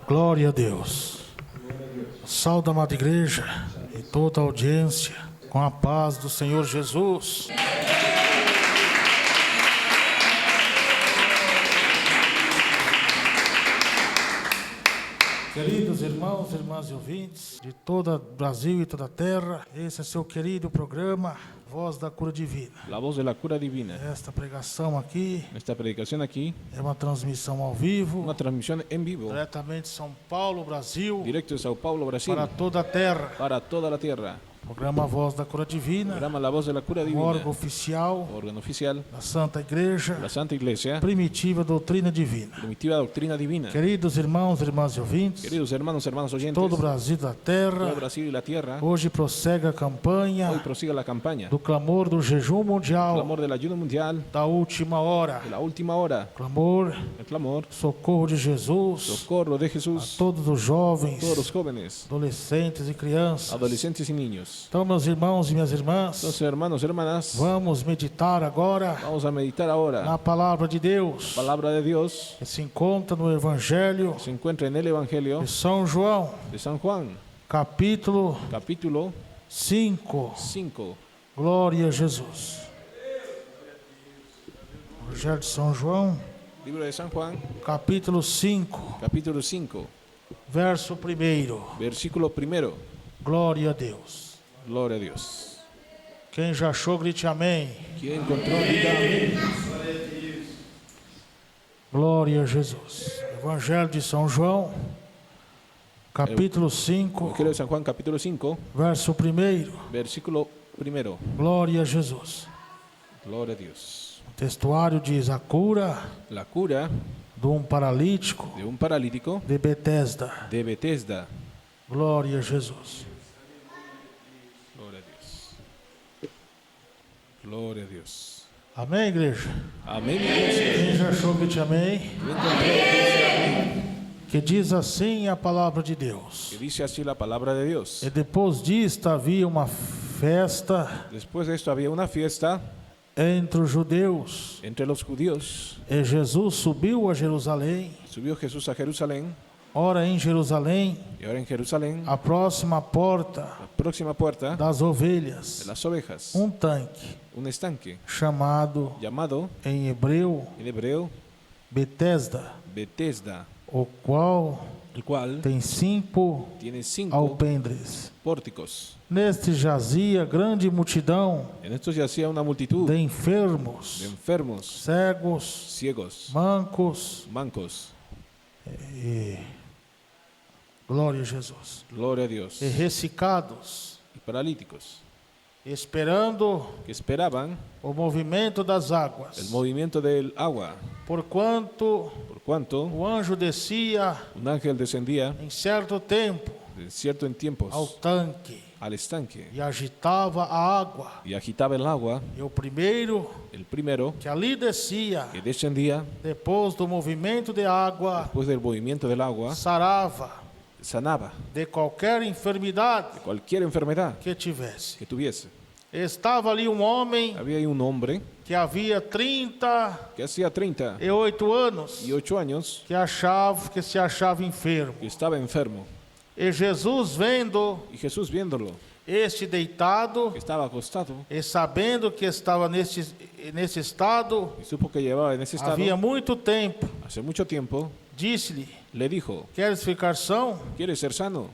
Glória a Deus. Salve, amada igreja e toda a audiência, com a paz do Senhor Jesus. Queridos irmãos, irmãs e ouvintes de todo o Brasil e toda a terra, esse é seu querido programa Voz da Cura Divina. La voz de la cura divina. Esta pregação aqui Esta predicación aquí, é uma transmissão ao vivo, una transmisión en vivo, diretamente de São Paulo, Brasil, directo de Sao Paulo, Brasil, para toda a terra. para toda la tierra. Programa Voz da Cura Divina, Programa La voz de la cura um divina, órgão oficial órgano oficial da Santa Igreja, la Santa Iglesia, Primitiva Doutrina Divina. primitiva doctrina divina. Queridos irmãos, irmãs e ouvintes, Queridos hermanos, hermanas oyentes, todo o Brasil e da todo terra, Brasil y la tierra, hoje prossegue a hoy campanha prosigue la campaña, do clamor do jejum mundial clamor del ayuno mundial, da última hora. de la última hora, Clamor, el clamor, socorro de Jesus socorro de a Jesús, todos os jovens, todos los jóvenes, adolescentes e crianças. adolescentes y niños. Então, meus irmãos e minhas irmãs, Entonces, hermanos, hermanas, vamos meditar agora vamos a meditar ahora na palavra de Deus, palabra de Dios, que se encontra no Evangelho se encuentra en el Evangelio de São João, de San Juan, capítulo capítulo 5. 5. Glória a Jesus. Evangelho de São João, Libro de San Juan, capítulo 5, capítulo 5, verso 1. versículo 1. Glória a Deus. Gloria a Dios. Quem já achou, grite amém. ¿Quién encontró? Diga amén. Glória a Jesus. Evangelho de São João, capítulo 5, Evangelio de San Juan, capítulo 5, verso 1. versículo 1. Glória a Jesus. Gloria a Dios. O textuário diz: a cura La cura de um paralítico de un paralítico de Betesda. de Bethesda. Glória a Jesus. Gloria a Dios. Gloria a Dios. Amém, igreja? Amén, iglesia. Quem já achou, grite amém. ¿Quién encontró? Dice amén. Que diz assim a palavra de Deus. Que dice así la palabra de Dios. E depois disto havia uma festa Después de esto había una fiesta entre os judeus. entre los judíos. E Jesus subiu a Jerusalém. Subió Jesús a Jerusalén. Ora, em Jerusalém, Y ahora en Jerusalén, a próxima porta la próxima puerta das de ovelhas, las ovejas, tanque un estanque chamado llamado em hebreu en hebreo Betesda, Bethesda, o qual el cual tem 5 tiene 5 alpendres. pórticos. Neste jazia grande multidão En estos yacía una multitud de de enfermos, enfermos, cegos, ciegos, mancos mancos. e glória a Jesus, Gloria a Dios. e ressecados, Y paralíticos esperando que esperaban o movimento das el águas, movimiento del agua, porquanto por cuanto o anjo descia un ángel descendía em certo tempo de cierto en ao tiempos tanque al estanque e agitava a água. y agitaba el agua. E o primeiro El primero que ali descia, que descendía depois do movimento de água, después del movimiento del agua sarava sanaba de qualquer enfermidade cualquier enfermedad que tivesse. que tuviese. Estava ali um homem Había ahí un hombre que havia 38 que hacía 38 anos años que se achava enfermo. que estaba enfermo. E Jesus, vendo Y Jesús, viéndolo, este deitado que estaba acostado e sabendo que estaba nesse estado y supo que llevaba en ese estado havia muito tempo, hace mucho tiempo, disse-lhe: le dijo: queres ficar são? ¿quieres ser sano?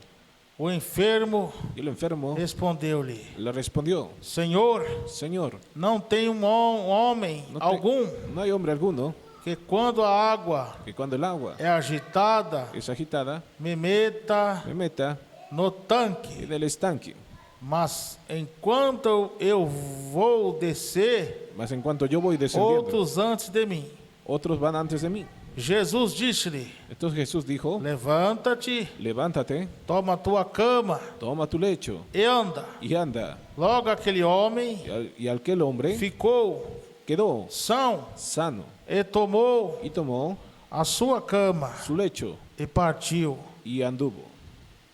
O enfermo Y el enfermo respondeu-lhe: le respondió: Senhor, Señor, não tem homem no, algum no hay hombre alguno que quando a água que cuando el agua é agitada, es agitada me meta me meta no tanque. en el estanque. Mas enquanto eu vou descer, Mas en cuanto yo voy descendiendo, outros antes de mim. otros van antes de mí. Jesus disse-lhe: Entonces Jesús dijo: levanta-te, levántate, toma tua cama toma tu lecho e anda. y anda. Logo aquele homem Y aquel hombre ficou quedó são sano e tomou y tomó a sua cama su lecho e partiu. y anduvo.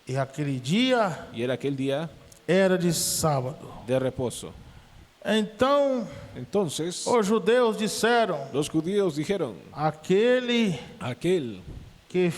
E aquele dia Y era aquel día era de sábado. de reposo. Então Entonces os judeus disseram: los judíos dijeron: aquele aquel que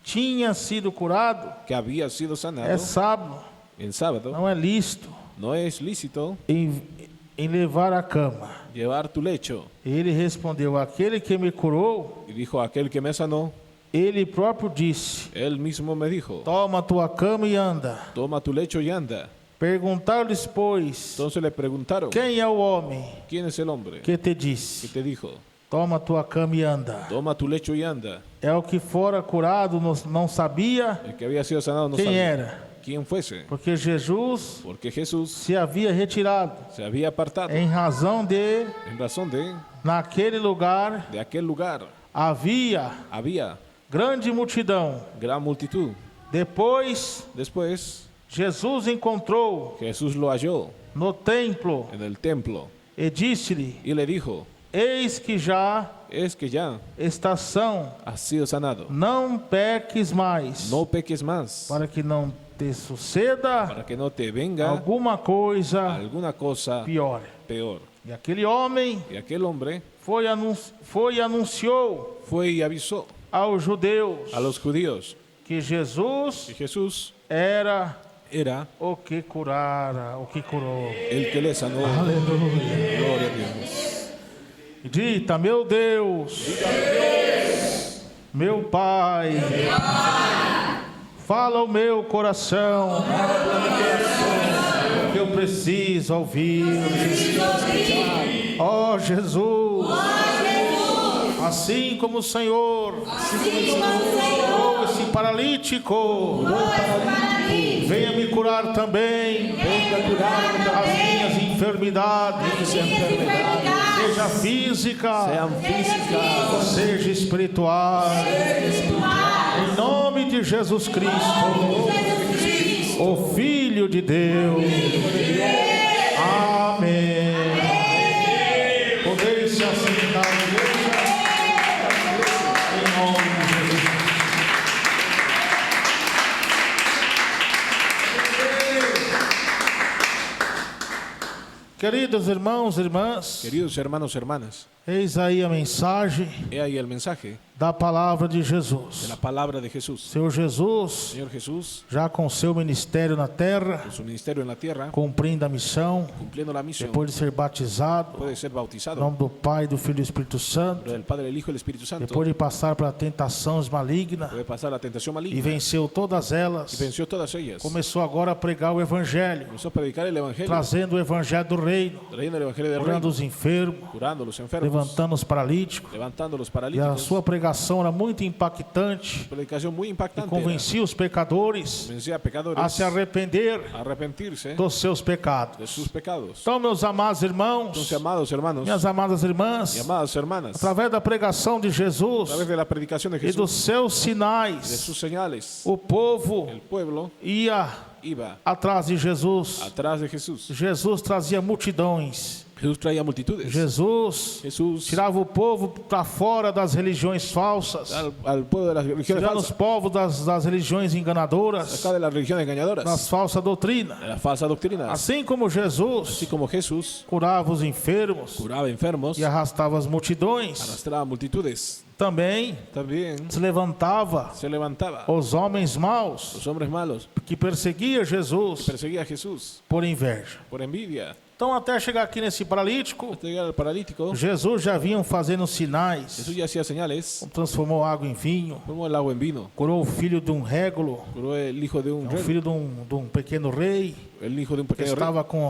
tinha sido curado, que había sido sanado é sábado, en sábado, não é lícito no es lícito em levar a cama. llevar tu lecho. Ele respondeu: aquele que me curou, Y dijo aquel que me sanó, ele próprio disse: él mismo me dijo, toma tua cama e anda. toma tu lecho y anda. Perguntaram-lhes, pois, Entonces le preguntaron, quem é o homem ¿quién es el hombre que te que disse: te dijo, toma tua cama e anda? toma tu lecho y anda? É o que fora curado, não sabia El que había sido sanado no quem sabía era, quién fuese, porque Jesus porque Jesús se havia retirado se había apartado em razão de, en razón naquele lugar, de aquel lugar. havia Había grande multidão. gran multitud. Depois, Después Jesus encontrou Jesús lo halló no templo en el templo e disse-lhe: y le dijo, eis que já es que ya estás são, has sido sanado, não peques mais, no peques más, para que não te suceda para que no te venga alguma coisa alguna cosa pior. peor. E aquele homem Y aquel hombre foi e anunciou fue y avisó aos judeus a los judíos que Jesus que Jesús era era o que curara, o que curou. el que le sanó. Aleluia. Gloria a Dios. E dita: meu Deus, meu Pai, fala o meu coração, que eu preciso ouvir. Ó Jesus, assim como o Senhor curou esse paralítico, venha me curar também as minhas enfermidades, seja física, seja espiritual, em nome de Jesus Cristo, o Filho de Deus. Amém. Podeis se assentar, igreja, em nome de Jesus. Queridos irmãos e irmãs, Queridos hermanos, hermanas, eis aí a mensagem he ahí el mensaje da palavra de de Jesus. la palabra de Jesús. Senhor Jesus, Señor Jesús, já com seu ministério na terra, con su ministerio en la tierra, cumprindo a missão, cumpliendo la misión, depois de ser batizado, puede ser em bautizado nome do Pai, do Filho e do Espírito Santo, por el Padre, el Hijo y el Espíritu Santo, depois de passar pela tentação maligna puede pasar la tentación e maligna venceu todas y elas, venció todas ellas. começou agora a pregar o Evangelho, Comenzó a predicar el Evangelio, trazendo o Evangelho do Reino, trayendo el Evangelio del curando reino, os enfermos, curando a los enfermos, levantando os paralíticos. levantando a los E a paralíticos. sua pregação era muito impactante, Predicación muy impactante. convencia os pecadores Convencía a pecadores a se arrepender a arrepentirse dos seus de pecados. sus pecados. Então, meus amados irmãos, Entonces, amados hermanos minhas amadas y irmãs, amadas hermanas, a através da pregação de Jesus través de la predicación de e dos Jesús, seus de sinais, sus señales, o povo el pueblo ia iba atrás de Jesus. atrás de Jesús. Jesus trazia multidões. Jesús traía multitudes. Jesus Jesús tirava o povo para fora das religiões falsas, al pueblo de las religiones tirando os falsas, povos das religiões enganadoras, acá de las religiones engañadoras, das falsas doutrinas. de las falsas doctrinas. Assim como Jesus Así como Jesús curava os enfermos curaba enfermos, e arrastava as multidões, arrastraba multitudes, também también se levantava se levantaba os homens maus los hombres malos, que perseguia Jesus perseguía a Jesús por inveja. por envidia. Então, até chegar aqui nesse paralítico, Hasta llegar al paralítico, Jesus já vinha fazendo sinais, Jesús ya hacía señales, transformou água em vinho, formó el agua en vino, curou o filho de um régulo, curó el hijo de un o rey, filho de um pequeno rei, el hijo de un que pequeño rey, estava com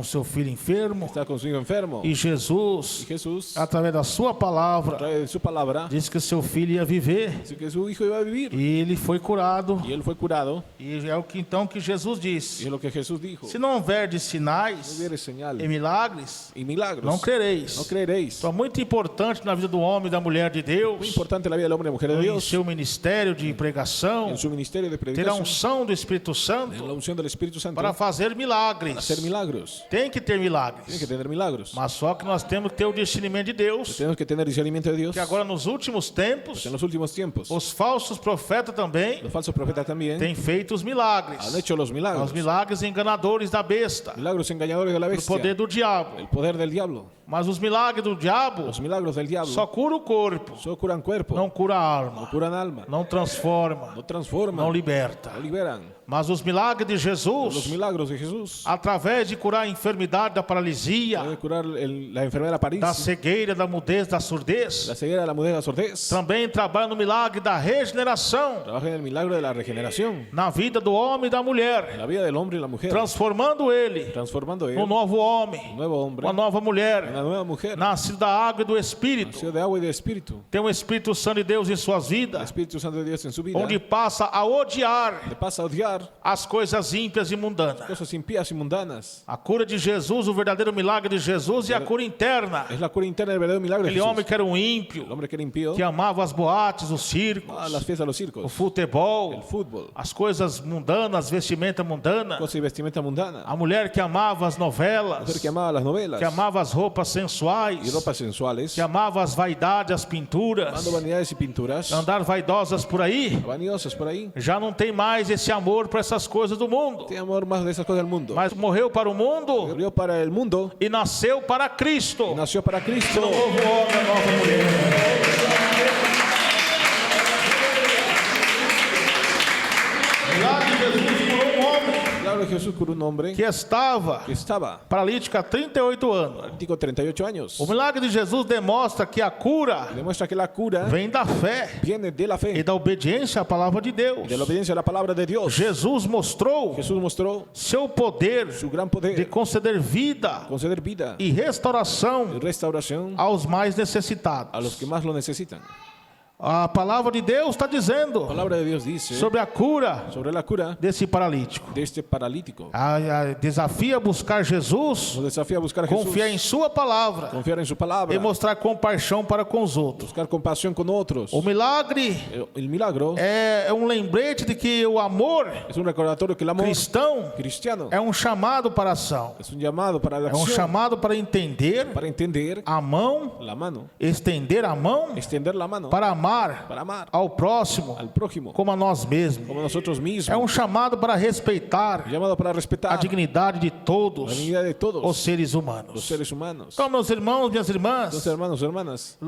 o seu filho enfermo. estaba con su hijo enfermo. E Y Jesus, Jesús, através da sua a palavra, través de su palabra, disse que seu filho ia viver. dice que su hijo iba a vivir. E ele foi curado. Y él fue curado. E é o que então que Jesus Y disse: es lo que Jesús dijo. se não houver de No sinais hubiere e señales milagres, y milagros, não crereis. no creeréis. Então, é muito importante na vida do homem e da mulher de Muy Deus, importante la vida del hombre y mujer de em Dios, seu ministério de pregação, en su ministerio de ter a predicación, unção do Espírito en la Santo unción del Espíritu Santo, para fazer milagres. hacer milagros. Tem que ter Tiene milagres, que tener milagros. mas só que nós temos que ter o discernimento de Deus, Tenemos que tener discernimiento de Dios. que agora nos últimos tempos, En los últimos tiempos, os falsos profetas também los falsos profetas también têm feito os milagres, han hecho los milagros. os milagres enganadores da besta, Milagros engañadores de la do poder bestia, do diabo. el poder del diablo. Mas os milagres do diabo Los milagros del diablo só cura o corpo, solo curan cuerpo, não cura a no alma, curan alma, não transforma, no transforman, não liberta. no liberan. Mas os milagres de Los Jesus, milagros de Jesús através de curar a enfermidade da paralisia, pueden curar la enfermedad de la da parálisis, cegueira, da mudez, da surdez, la ceguera, la mudez, la sordez. também trabalha no milagre da regeneração Trabaja en el milagro de la regeneración, na vida do homem e da en mulher, la vida del hombre y la mujer, transformando ele transformando num él, novo homem, un nuevo hombre, uma nova mulher, una nueva mujer, nascido da água e do Espírito. nacido de agua y de espíritu. Tem o Espírito Santo de Deus em suas El vidas, Espíritu Santo de Dios en su vida onde passa a odiar le pasa a odiar as coisas ímpias e mundanas. cosas impías y mundanas. A cura de Jesus, o verdadeiro milagre de Jesus e a cura interna. Es la cura interna del verdadero milagro de Aquele Jesús. homem que era um ímpio, El hombre que era impío, que amava as boates, os circos, las fiestas, los o circos, futebol, el fútbol, as coisas mundanas, as vestimentas mundanas. cosas y vestimenta mundana. A mulher que amava as novelas, Mujer que amaba las novelas que amava as roupas y sensuais, ropas sensuales, que amava as vaidades, as pinturas, amando vanidades y pinturas, andar vaidosas por aí, vaniosas por ahí. já não tem mais esse amor para essas coisas do mundo. Tiene amor más de esas cosas del mundo. Mas morreu para o mundo Murió para el mundo e nasceu para Cristo. y nació para Cristo. Novo homem, nova mulher. Milagre de Jesus curou um homem El milagro de Jesús curó un hombre que estava que estaba paralítico há 38 anos. paralítico 38 años. O milagre de Jesus demonstra que a cura Demuestra que la cura vem da fé viene de la e fe, da obediência à palavra de Deus. de la obediencia a la palabra de Dios. Jesus mostrou Jesús mostró seu poder su gran de poder, conceder vida conceder vida e y restauração restauración aos mais a los necessitados. que más lo necesitan. A palavra de Deus está La dizendo palabra de Dios dice sobre a cura sobre la cura desse paralítico. de este paralítico. Desafia buscar Jesus, Nos desafía a buscar a Jesús, confiar em sua palavra confiar en su e palabra, mostrar compaixão para com os outros. buscar compasión con otros. O milagre El milagro é um lembrete de que o amor es un recordatorio que el amor cristão cristiano é um chamado para a ação, es un llamado para la é um acción, chamado para entender para entender a mão, la mano, estender a mão extender la mano para amar para amar ao próximo al prójimo como a nós mesmos. como nosotros mismos. É um chamado para respeitar Llamado para a respetar dignidade de la todos dignidad de todos os seres los humanos. seres humanos. Então, meus irmãos, minhas irmãs, Entonces, hermanos, hermanas,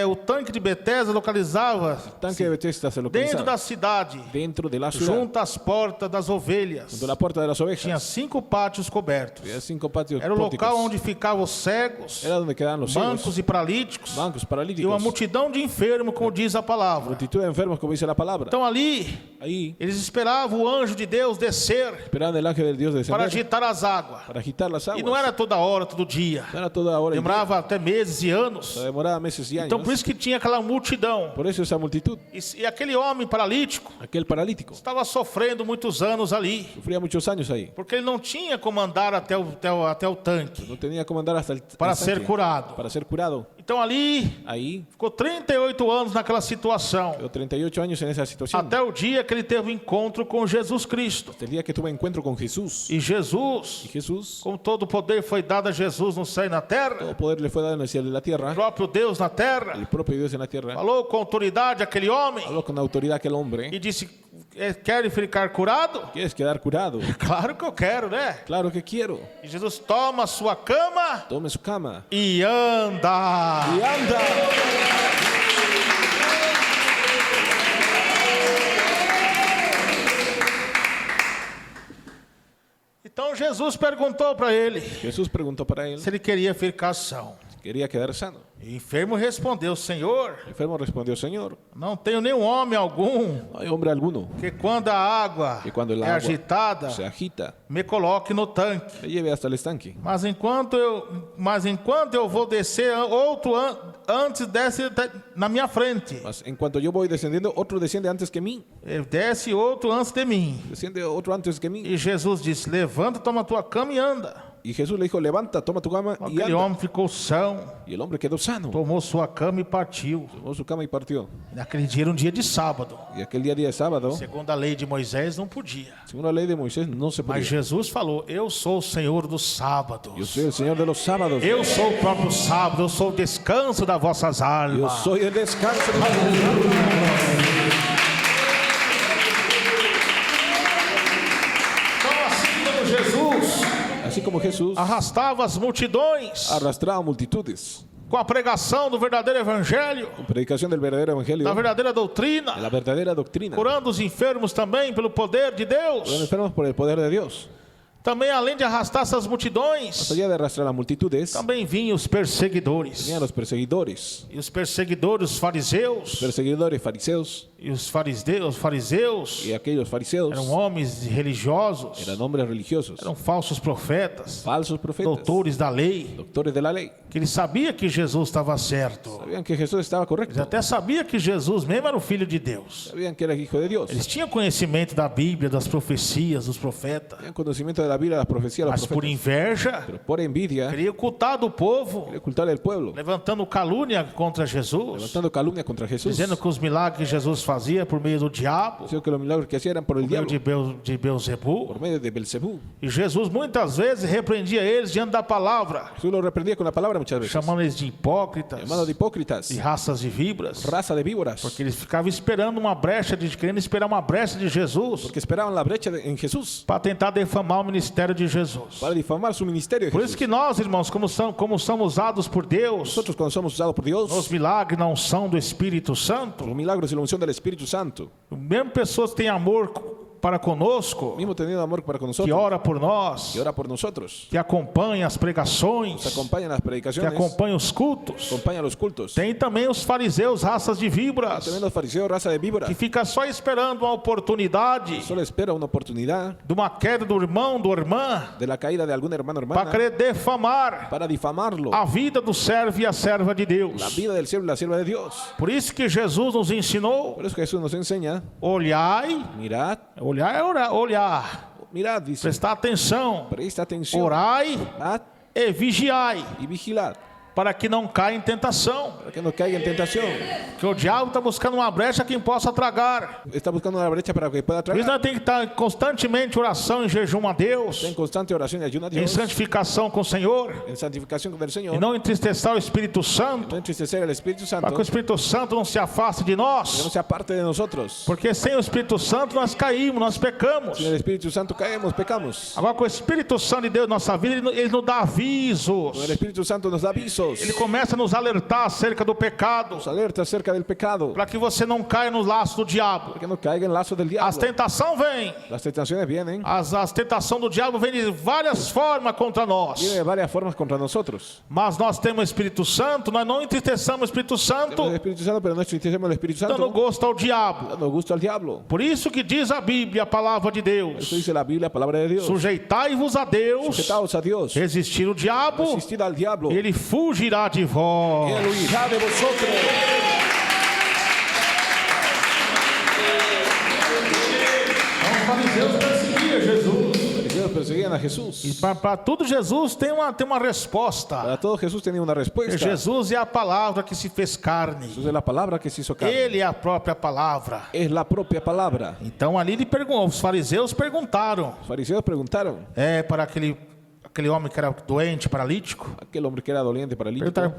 o tanque de Betesda localizava el tanque de Bethesda se dentro localiza da cidade, dentro de la ciudad, junto às portas das ovelhas. junto a la puerta de las Tinha ovejas. 5 pátios cobertos. Había 5 patios Era o pórticos. local onde ficavam os cegos, Era donde quedaban los mancos ciegos, e paralíticos, bancos, e uma paralíticos, multidão de enfermos, como diz a palavra. multitud de enfermos, como dice la palabra. Então ali, Ahí eles esperavam o anjo de Deus descer esperaban el ángel del Dios para descender agitar as águas. para agitar las E aguas. não era toda hora, todo dia. No era toda hora y día. Demorava até meses e anos. Demoraba meses y años. Então por isso que tinha aquela multidão. Por eso esa multitud, E aquele homem paralítico aquel paralítico, estava sofrendo muitos anos ali, sufría muchos años ahí. porque ele não tinha como andar até o tanque No tenía cómo andar hasta el para tanque ser curado. para ser curado. Então ali Ahí ficou 38 anos naquela situação, quedó 38 años en esa situación. até o dia que ele teve o encontro com Jesus Cristo. Hasta el día que tuve encuentro con Jesús. E Jesus, Y Jesús, como todo poder foi dado a Jesus no céu e na terra, todo poder le fue dado en el cielo y en la o tierra. próprio Deus na terra, El propio Dios en la tierra. falou com autoridade àquele homem Habló con autoridad aquel hombre. e disse: quer ficar curado? ¿Quieres quedar curado? Claro que eu quero, né? Claro que quiero. E Jesus toma a sua cama Tome su cama e anda. y anda. Então Jesus perguntou para ele Jesús preguntó para él se ele queria ficar são. si quería quedar sano. E o enfermo respondeu: Senhor, El enfermo respondió, Señor, não tenho nenhum homem algum no hay hombre alguno que quando a água que cuando el é agua agitada se agita, me coloque no tanque. me lleve hasta el estanque. Mas enquanto eu vou descer, outro antes desce na minha frente. Mas en cuanto yo voy descendiendo, otro desciende antes que mí. Desce outro antes de mim. Desciende otro antes que mí. E Jesus disse: levanta, toma tua cama e anda. Y Jesús le dijo, levanta, toma tu cama y Aquele anda. homem ficou são, Y el hombre quedó sano. tomou sua cama e partiu. Tomó su cama y partió. Naquele dia era um dia de sábado. Y aquel día de sábado, Segundo a lei de Moisés, não podia. según la ley de Moisés, no se Mas podía. Jesus falou: eu sou o Senhor dos sábados. Yo soy el Señor de los sábados. Eu sou o próprio sábado, eu sou o descanso das vossas Yo almas. soy el descanso de los Então, assim como Jesus Así como Jesús arrastava as multidões arrastraba multitudes com a pregação do verdadeiro evangelho, con predicación del verdadero evangelio, da verdadeira de doutrina, la verdadera doctrina, curando os enfermos também pelo poder de curando Deus. enfermos por el poder de Dios. Também, além de arrastar essas Más multidões, allá de arrastrar a multitudes, também vinham os perseguidores. venían los perseguidores, E os perseguidores, os fariseus, fariseos, e os fariseus y aquellos fariseos eram homens religiosos, eran hombres religiosos, eram falsos profetas, falsos profetas, doutores da lei, doctores de la ley. que eles sabiam que Jesus estava certo. Sabían que Jesús estaba Eles correcto, até sabiam que Jesus mesmo era o Filho de Deus. sabían que era hijo de Dios, Eles tinham conhecimento da Bíblia, das profecias, dos profetas. tenían conocimiento de la Biblia, las profecías, los Mas por profetas, inveja, pero por envidia queria ocultar do povo, quería ocultarle al pueblo, levantando calúnia contra Jesus, levantando calumnia contra Jesús, dizendo que os milagres que Jesus fazia por meio do diabo, diciendo que los milagros que hacía eran por el por meio diablo, de Beelzebú. por medio de Belcebú. E Jesus muitas vezes repreendia eles diante da palavra, Jesús los reprendía con la palabra muchas veces, chamando eles de hipócritas, llamados de hipócritas, de raças de víboras, raza de víboras, porque eles ficavam esperando uma brecha, querendo esperar uma brecha de Jesus porque esperaban la brecha en Jesús para tentar defamar o ministério de Jesus. para difamar su ministerio de Por Jesús. isso que nós, irmãos, como somos usados por Deus, Nosotros cuando somos usados por Dios, os milagres não são do Espírito Santo, los milagros y la unción del Espíritu Santo, mesmo pessoas que têm amor para conosco, mismo teniendo amor para con que nosotros, ora por nós, que ora por nosotros, que acompanha as pregações, nos acompaña en las que predicaciones, acompanha os cultos. acompaña los cultos. Tem também os fariseus, raças de víboras, También los fariseos, raza de víboras, que fica só esperando uma oportunidade solo espera una oportunidad de uma queda do irmão, da irmã, de la caída de algún hermano o para hermana querer defamar para difamarlo, a vida do servo e a serva de la Deus. vida del siervo y la sierva de Dios. Por isso que Jesus nos ensinou: Por eso Jesús nos enseña, olhai, mirad, olhar é olhar, mirad, dice, prestar atenção, presta atención, orai orad e vigiai, y vigilad, para que não caia em tentação. para que no caiga en tentación. Que o diabo está buscando uma brecha quem possa tragar. Está buscando una brecha para que pueda Por isso tragar. nós temos que estar constantemente em oração e jejum a Deus, En constante oración y ayuno a em Dios, santificação com o Senhor, en santificación con el e Señor, não entristecer o Espírito Santo, no entristecer al Espíritu Santo, para que o Espírito Santo não se afaste de que no nós, sea parte de nosotros. porque sem o Espírito Santo nós caímos, nós pecamos. Sin el Espíritu Santo caemos, pecamos. Agora com o Espírito Santo de Deus na nossa vida, ele nos dá avisos, El Espíritu Santo nos da avisos, ele começa a nos alertar acerca do pecado, nos alerta acerca del pecado, para que você não caia nos laços do diabo. para que no caiga en lazo del As diablo. tentações vêm, Las tentaciones vienen, as tentações do diabo vêm de várias formas contra nós. vienen de varias formas contra nosotros. Mas nós temos o Espírito Santo, nós não entristeçamos o Espírito Santo Tenemos el Espíritu Santo, pero no entristecemos el Espíritu dando Santo, gosto ao diabo. dando gusto al diablo. Por isso que diz a Bíblia, a palavra de Eso Deus: dice la Biblia, palabra de Dios. sujeitai-vos a Deus, Sujetaos a Dios, resistir o diabo, resistid al diablo, y ele fugirá de vós. él huirá de vosotros. Os fariseus perseguiam Jesus. Los fariseos perseguían a Jesús. E para tudo Jesus tem uma resposta. Para todo Jesús tenía una respuesta. Jesus é a palavra que se fez carne. Jesús es la palabra que se hizo carne. Ele é a própria palavra. Es la propia palabra. Então ali ele perguntou, os fariseus perguntaram Los fariseos preguntaron, para aquele homem que era doente, paralítico, aquel hombre que era doliente, paralítico, perguntaram: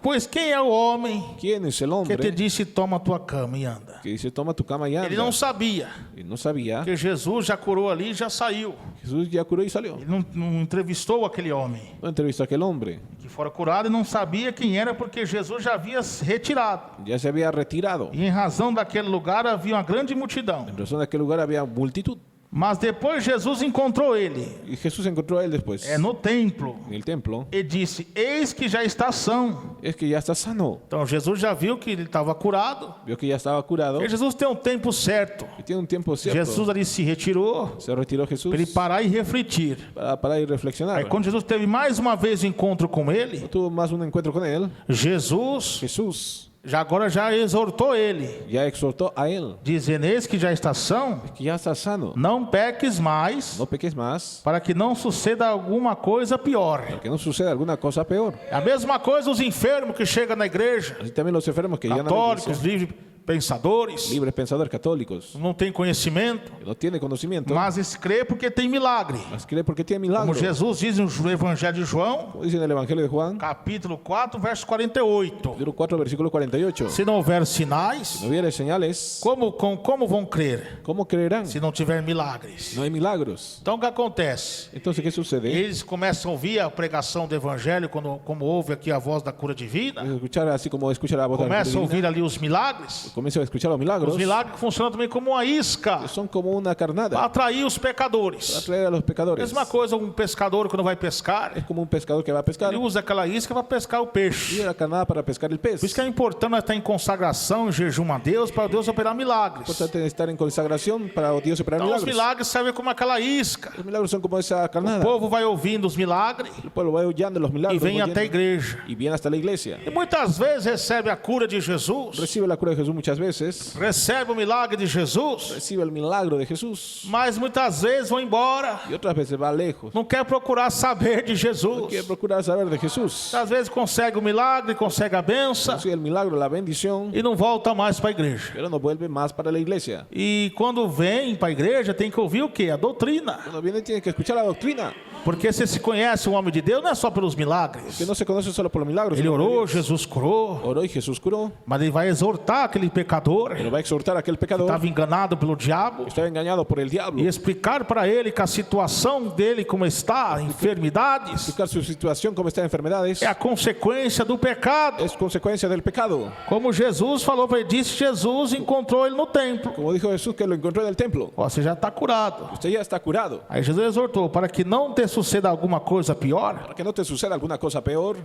pois quem é o homem ¿quién es el que te hombre disse toma a tua cama e anda? que dice toma tu cama y anda? Ele não sabia Y no sabía. que Jesus já curou ali e já saiu. Jesús ya curó y salió. Ele não entrevistou aquele homem No entrevistó a aquel hombre. que fora curado e não sabia quem era, porque Jesus já havia se retirado. Ya se había retirado. E em razão daquele lugar havia uma grande multidão. En razón de aquel lugar había multitud. Mas depois Jesus encontrou ele Y Jesús encontró a él después no templo en el templo. e disse: eis que já está são. Es que ya está sano. Então Jesus já viu que ele estava curado. Vio que ya estaba curado. E Jesus tem um tempo certo. Y tiene un tiempo cierto. Jesus ali se retirou Se retiró Jesús para ele parar e refletir. para ir a reflexionar. Aí quando Jesus teve mais uma vez o encontro com ele, Tuvo más un encuentro con él. Jesus Jesús agora já exortou ele, ya exhortó a él. dizendo: eis que já está são, Que ya está sano. não peques mais, No peques más. para que não suceda alguma coisa pior. Que no suceda alguna cosa peor. A mesma coisa os enfermos que chegam na igreja, Así también los enfermos que llegan a la católicos, iglesia, pensadores, libres pensadores católicos. não tem conhecimento, No tiene conocimiento, mas crê porque tem milagre. mas cree porque tiene Como milagro. Jesus diz no Evangelho de João, Como dice en el Evangelio de Juan, capítulo 4, verso 48. capítulo 4, versículo 48. Se não houver sinais, No hubiere señales, como vão crer ¿cómo creerán? se não tiver milagres? No hay milagros. Então o que acontece? Entonces, ¿qué sucede? Eles começam a ouvir a pregação do Evangelho, como ouve aqui a voz da cura divina, Escuchar así como escuchar la voz de la começam a divina. ouvir ali os milagres. Comienzo a escuchar los milagros. Os milagres funcionam também como uma isca Son como una carnada para atrair os para pecadores. atraer a los pecadores. Mesma coisa, um pescador quando vai pescar, Es como un pescador que va a pescar ele usa aquela isca para pescar o y peixe. la carnada para pescar el pez. Por isso que é importante nós estar em consagração, em jejum a Deus, para Deus operar milagres. Importante estar en consagración para Dios operar Então os milagros. milagres servem como aquela isca. Los milagros son como esa O carnada. povo vai ouvindo os milagres El pueblo va oyendo los e milagros vem oyendo, até a igreja. y viene hasta la iglesia. E muitas vezes recebe a cura de Jesus, Recibe la cura de Jesús muchas veces. recebe o milagre de Jesus, Recibe el milagro de Jesús. mas muitas vezes vão embora. Y otras veces va lejos. Não quer procurar saber de Jesus. Quiere procurar saber de Jesús. Às vezes consegue o milagre, consegue a benção Consigue el milagro, la bendición, e não volta mais para a igreja. pero no vuelve más para la iglesia. E quando vem para a igreja tem que ouvir o quê? A doutrina. Cuando viene tiene que escuchar la doctrina. Porque se conhece o homem de Deus não é só pelos milagres. Que no se conoce solo por los milagros. Ele sino por orou, Dios. Jesus curou, Oró y Jesús curó. mas ele vai exortar aquele pecador Pero va a exhortar a aquel pecador estava enganado pelo diabo que estaba engañado por el diablo. e explicar para ele que a situação dele como está, enfermidades, Explicar su situación, cómo está en enfermedades, é a consequência do pecado. es consecuencia del pecado. Como Jesus falou para ele, disse Jesus encontrou ele no templo. Como dijo Jesús que lo encontró en el templo. Ó, você já está curado. Usted ya está curado. Aí Jesus exortou para que não te suceda alguma coisa pior. Para que no te suceda alguna cosa peor,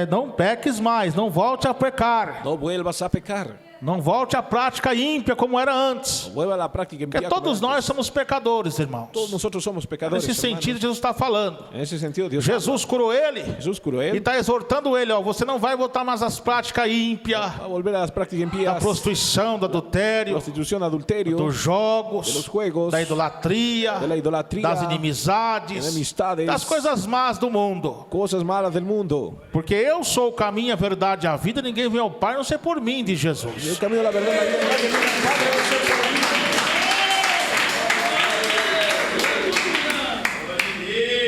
Não peques mais, não volte a pecar. no vuelvas a pecar. Não volte à prática ímpia como era antes. No vuelva a la práctica Porque impía como todos antes. nós somos pecadores, irmãos. Todos nosotros somos pecadores. Nesse sentido, hermanos. Jesus está falando. En ese sentido, Dios Jesus curou ele habla. Jesús curó a e él. está exortando ele. Ó, você não vai voltar mais às práticas ímpias, Va a volver a las prácticas da impías, prostituição, do adultério, prostitución, adulterio, dos jogos, de los juegos, da idolatria, de la idolatría, das inimizades, enemistades, das coisas más do mundo. cosas malas del mundo. Porque eu sou o caminho, a verdade e a vida. Ninguém vem ao Pai a não ser por mim, diz Y el Jesus. camino, la verdad, la vida,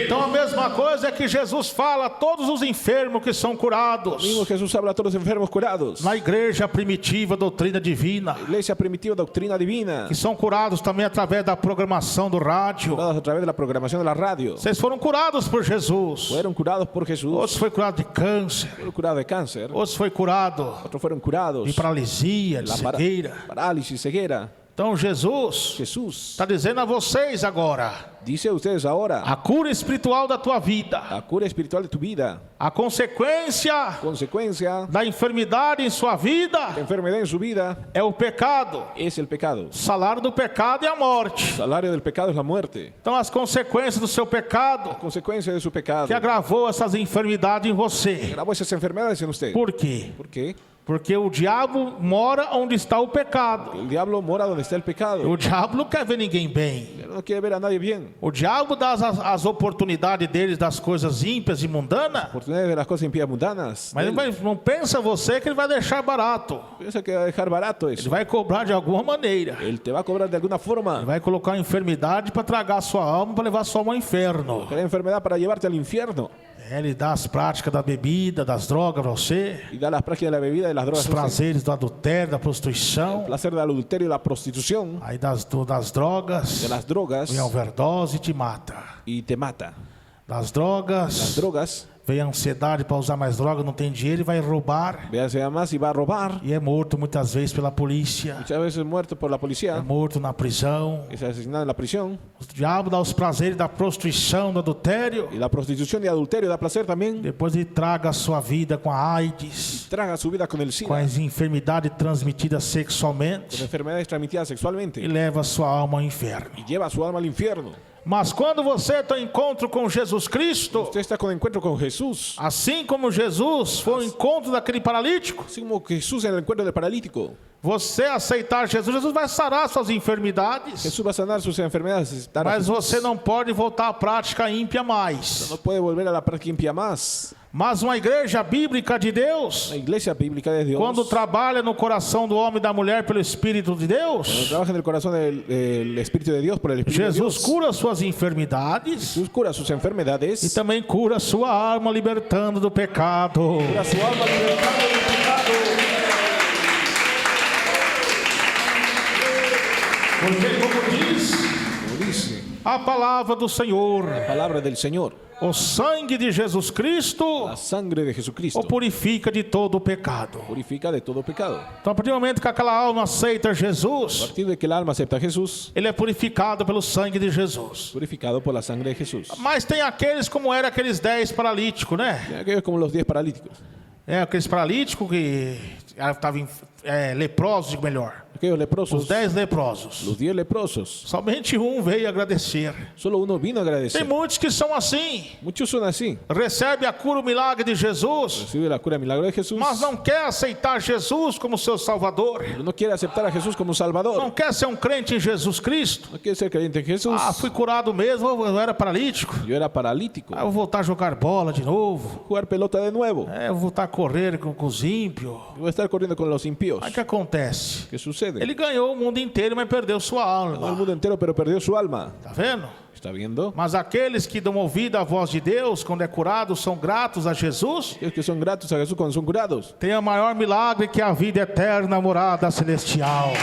Então a mesma coisa é que Jesus fala a todos os enfermos que são curados. mismo Jesús habla a todos los enfermos curados. Na igreja primitiva, doutrina divina, Iglesia primitiva, doctrina divina, que são curados também através da programação do rádio. curados a través de la programación de la radio. Vocês foram curados por Jesus. Fueron curados por Jesús. Outros foi curado de câncer. Fueron curados de cáncer. Outros foi curado Otros fueron curados de paralisia, de la cegueira. parálisis, ceguera. Então Jesus Jesús está dizendo a vocês agora dice a ustedes ahora a cura espiritual da tua vida, la cura espiritual de tu vida, a consequência consecuencia da enfermidade em sua de vida enfermedad en su vida é o pecado. es el pecado. O salário do pecado é a morte. El salario del pecado es la muerte. Então as consequências do seu pecado Consecuencia de su pecado. que agravou essas enfermidades em você. Grabó esas enfermedades en usted. Por quê? ¿Por qué? Porque o diabo mora onde está o pecado. El diablo mora donde está el pecado. O diabo não quer ver ninguém bem. Él no quiere ver a nadie bien. O diabo dá as oportunidades deles das coisas ímpias e mundanas. Oportunidades de las cosas impías mundanas. Mas não pensa você que ele vai deixar barato. Piensa que va a dejar barato Ele eso. vai cobrar de alguma maneira. Él te va a cobrar de alguna Ele forma. vai colocar uma enfermidade para tragar a sua alma, para levar a sua alma ao inferno. Crea enfermedad para llevarte al infierno. Ele dá as práticas da bebida, das drogas para você. Y da las prácticas de la bebida y de las drogas. Os a usted. prazeres do adultério, da prostituição. Placer del adulterio y la prostitución. Aí das drogas. De las drogas. Vem a overdose e te mata. Y te mata. Das Las drogas, drogas. vem a ansiedade para usar mais droga, não tem dinheiro e vai roubar. Véase más y va a robar. E é morto muitas vezes pela polícia, Muchas veces muerto por la é policía. morto na prisão. Es asesinado en la prisión. O diabo dá os prazeres da prostituição, do adultério. Y la prostitución y adulterio da placer también. Depois ele traga a sua vida com a AIDS, Traga su vida con el com SIDA. as enfermidades transmitidas Con sexualmente enfermedades transmitidas e sexualmente. leva a sua alma ao inferno. Y lleva su alma al infierno. Mas quando você tem encontro com Jesus Cristo, Usted está con encuentro con Jesús. assim como Jesus foi ao encontro daquele paralítico, Así como Jesús en el encuentro del paralítico. você aceitar Jesus, Jesus vai sarar suas enfermidades. Jesús va a sanar sus enfermedades. Mas você não pode voltar à prática ímpia mais. No puede volver a la práctica impía más. Mas uma igreja bíblica de Deus, La iglesia bíblica de Dios, quando trabalha no coração do homem e da mulher pelo Espírito de cuando Deus, trabaja en el corazón del Espíritu de Dios por el Espíritu de Jesus Dios, cura suas enfermidades Jesús cura sus e enfermedades, também cura sua alma, libertando do pecado. cura su alma libertando del pecado. Porque, como diz Como dice a palavra do Senhor, la palabra del Señor, o sangue de Jesus Cristo la sangre de o Jesucristo purifica de todo o pecado. purifica de todo pecado. Então, a partir do momento que aquela alma aceita A Jesus, partir de que el alma acepta a Jesús, ele é purificado pelo sangue de Jesus. purificado por la sangre de Jesús. Mas tem aqueles como eram aqueles 10 paralíticos, né? Y aquellos como los 10 paralíticos, Aqueles paralíticos que estavam leprosos, melhor. aquellos Os leprosos, 10 leprosos. los 10 leprosos. Somente um veio agradecer. Solo uno vino a Tem agradecer. muitos que são assim. Muchos son así. Recebe a cura, o milagre de Jesus, Recibe la cura milagro de Jesús, mas não quer aceitar Jesus como seu Salvador. pero no quiere aceptar a Jesús como Salvador. Não quer ser um crente em Jesus Cristo. No quiere ser creyente en Jesús. Ah, fui curado mesmo, eu era paralítico. Yo era paralítico. Ah, eu vou voltar a jogar bola de novo. Jugar pelota de nuevo. Eu vou voltar a correr com os ímpios. Voy a estar corriendo con los impíos. Mas o que acontece? ¿Qué sucede? Ele ganhou o mundo inteiro, mas perdeu sua Ganó el alma. mundo entero, pero perdió su alma. Tá vendo? ¿Está viendo? Mas aqueles que dão ouvido à voz de Deus, quando é curado, são gratos a Jesus, Aquellos que son gratos a Jesús cuando son curados. tem o maior milagre que a vida eterna, a morada celestial.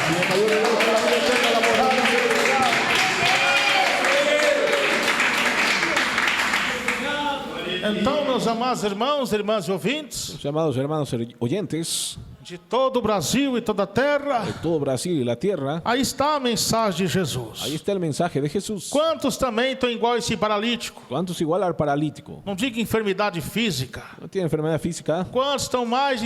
Então, meus amados irmãos, irmãs e ouvintes, Los llamados hermanos oyentes de todo o Brasil e toda a terra, de todo Brasil y la tierra, aí está a mensagem de ahí Jesus. está el mensaje de Jesús. Quantos também estão igual esse paralítico? ¿Cuántos igual al paralítico? Não diga enfermidade física. ¿No tiene enfermedad física? Quantos estão mais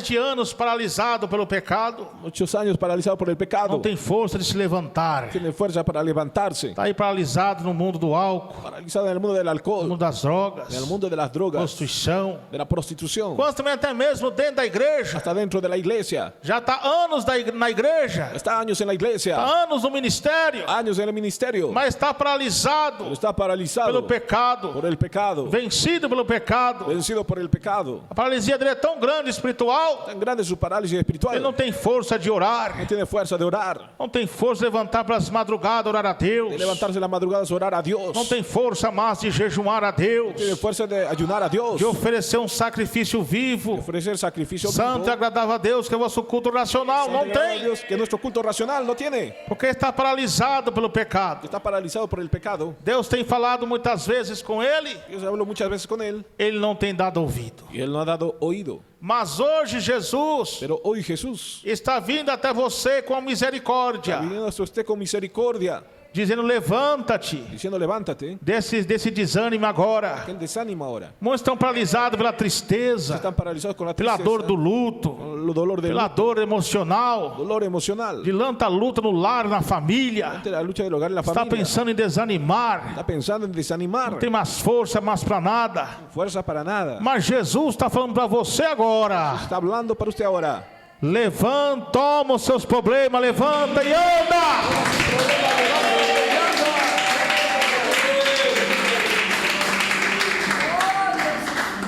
de anos paralisados pelo pecado? Muchos años paralizado por el pecado. Não tem força de se levantar. Tiene fuerza para levantarse. Está aí paralisado no mundo do álcool, Paralizado en el mundo del no alcohol, mundo das drogas, en el mundo de las drogas, prostituição. de la prostitución, Quantos também até mesmo dentro da igreja? hasta dentro de la iglesia. Já está anos na igreja, Está años en la iglesia, está anos no ministério, años en el ministerio, mas está pero paralisado está paralizado pelo pecado, por el pecado, vencido pelo pecado. vencido por el pecado. A paralisia dele é tão grande espiritual, Tan grande es su parálisis espiritual, ele não tem força de orar, no tiene fuerza de orar, não tem força de levantar para as madrugadas, orar a Deus, de levantarse en las madrugadas a orar a Dios, não tem força mais de jejuar a Deus, tiene fuerza de ayunar a Dios, de oferecer um sacrifício vivo, ofrecer sacrificio santo e vivo, agradável a Deus, que é o vosso culto racional. Não agradar a tem, Dios, que nuestro culto racional no tiene, porque está paralisado pelo pecado. está paralizado por el pecado. Deus tem falado muitas vezes com ele, Dios habló muchas veces con él ele não tem dado ouvido. y él no ha dado oído. Mas hoje Jesus Pero hoy Jesús está vindo até você com misericórdia, viniendo a usted con misericordia, dizendo: levanta-te diciendo levántate, desse desânimo agora. que él desanima ahora. Muitos estão paralisados pela tristeza, Están paralizados con la pela tristeza, dor do luto, con el dolor del pela dor emocional, dolor emocional, de tanta luta no lar, na família. ante la lucha del hogar en la Está familia. pensando em desanimar, Está pensando en desanimar, não tem mais força mais para nada. fuerza para nada. Mas Jesus está falando para você agora: Está hablando para usted ahora. levanta, toma os seus problemas, levanta e anda.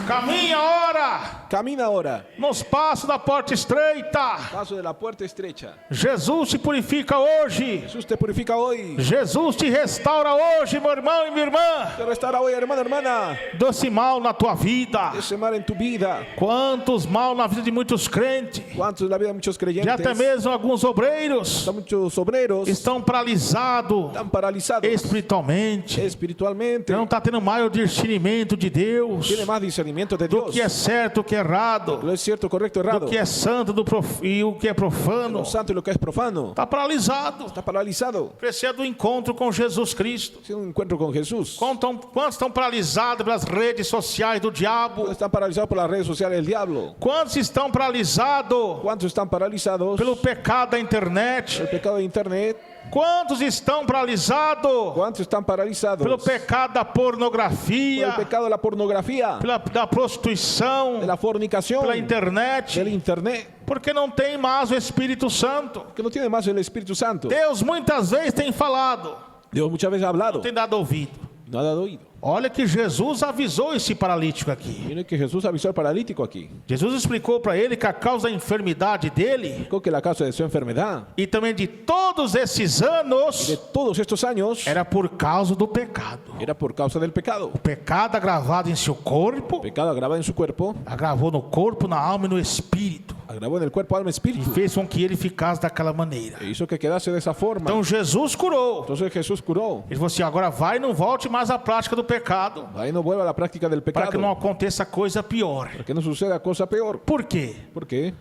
Caminha, ora, Camina ahora. nos passos da porta estreita. Paso de la puerta estrecha. Jesus te purifica hoje. Jesús te purifica hoy. Jesus te restaura hoje, meu irmão e minha irmã. Te restaura hoy, hermano, hermana. Desse mal na tua vida. Ese mal en tu vida. Quantos mal na vida de muitos crentes. ¿Cuántos en la vida de muchos E creyentes? até mesmo alguns obreiros Hasta muchos obreros estão paralisados están paralizados espiritualmente. espiritualmente. Não está tendo maior discernimento de Deus, Tiene más discernimiento de do Dios. que é certo, o que é errado, Lo es cierto, correcto, errado. do que é santo e o que é profano. Lo santo y lo que es profano. Está paralisado. Está paralizado. Precisa do encontro com Jesus Cristo. Tiene un encuentro con Jesús. Quantos estão paralisados pelas redes sociais do diabo? Están paralizados por las redes sociales del diablo. Quantos estão paralisados ¿Cuántos están paralizados pelo pecado da internet? por el pecado de internet? Quantos estão paralisados ¿Cuántos están paralizados pelo pecado da por pornografia, el pecado de la pornografía, da prostituição, de la fornicación, pela internet? del internet? Porque não tem mais o Espírito Santo. Que no tiene más el Espíritu Santo. Deus muitas vezes tem falado, Dios muchas veces ha hablado, tem dado ouvido. no ha dado oído. Olha que Jesus avisou esse paralítico aqui. Miren que Jesús avisó al paralítico aquí. Jesus explicou para ele que a causa da enfermidade dele Dijo que la causa de su enfermedad e também de todos esses y de anos todos estos años era por causa do pecado. era por causa del pecado. O pecado agravado em seu corpo, Pecado agravado en su cuerpo, agravou no corpo, na alma e no espírito. agravó en el cuerpo, alma, E espíritu. fez com que ele ficasse daquela maneira. E hizo que quedase de esa forma. Então Jesus curou. Entonces Jesús curó. Ele falou assim, agora vai e não volte mais à prática do pecado, Ahí no vuelva a la práctica del para que não pecado. aconteça coisa pior. Para que no suceda cosa peor. Por quê? ¿Por qué?